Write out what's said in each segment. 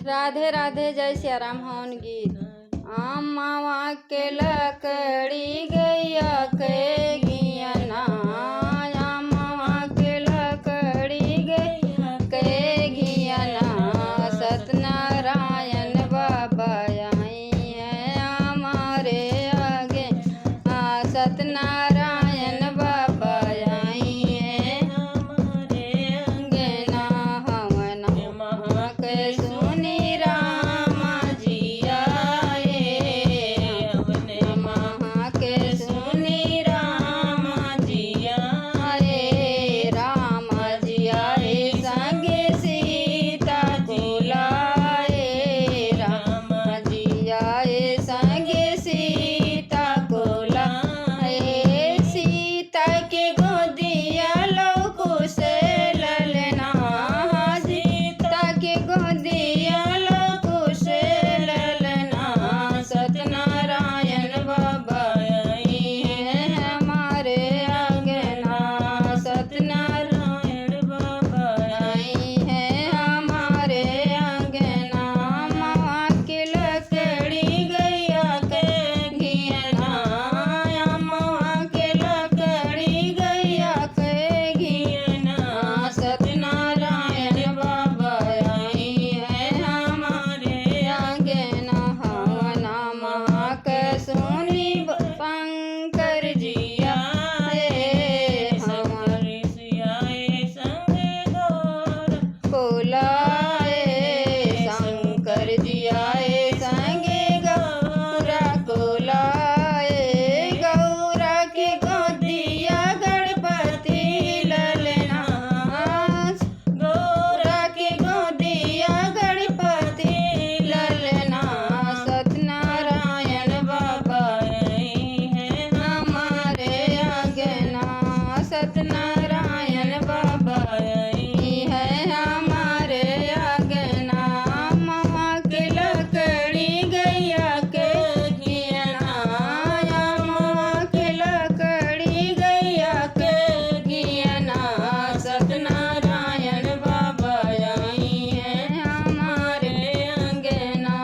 राधे राधे जय सिया राम हवन गीत। मावा के लकड़ी गैया के घियना, मावा के लकड़ी गैया के घियना, सत्यनारायण बाबा आई है हमारे आगे, सत्यनारायण बाबा आई है हमारे आगे ना, हवन महा के सुनी राम जी आए, हवन महा के सुनी राम जी आए, राम जी आए संगे सीता को लाए, राम जी आए संगे सीता को लाए, सीता के गोदिया लौकु से ललना, सीता के गोदिया लौकु से ललना, सत्यनारायण बाबा आई है हमारे आंगना, सत्यनारायण बाबा आई है हमारे आंगना, मावा के लकड़ी गैया के घियना, मावा के लकड़ी गैया के घियना, सत्यनारायण बाबा आई है हमारे आंगना, हवना महा के सुनी शंकर जी आए, हमारे सियाए संगे गौर को लाए, शंकर जी आए संगे गौरा को लाए, गौरा के गोदिया गणपति ललना, गौरा के गोदिया गणपति ललना, सत्यनारायण बाबा आई है हमारे आंगना, सत्यनारायण बाबा आई है हमारे आंगना, मावा के लकड़ी गैया के घियना, मावा के लकड़ी गैया के घियना, सत्यनारायण बाबा आई है हमारे आंगना,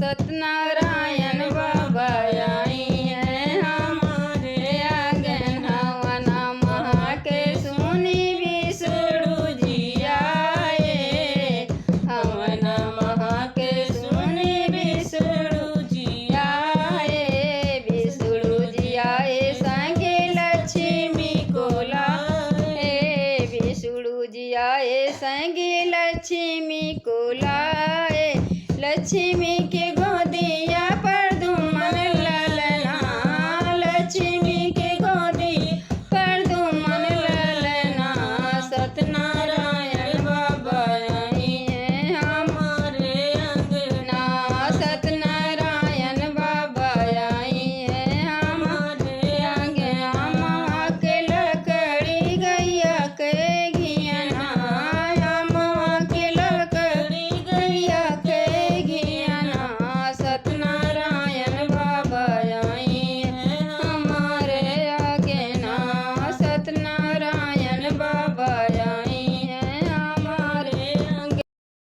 सत्यनारायण बाबा आई है हमारे आंगना, वना महा के सुनी विष्णु जी आए, हवन महा के सुनी विष्णु जी आए, विष्णु जी आए संगे लक्ष्मी को लाए, विष्णु जी आए संगे लक्ष्मी को लाए, लक्ष्मी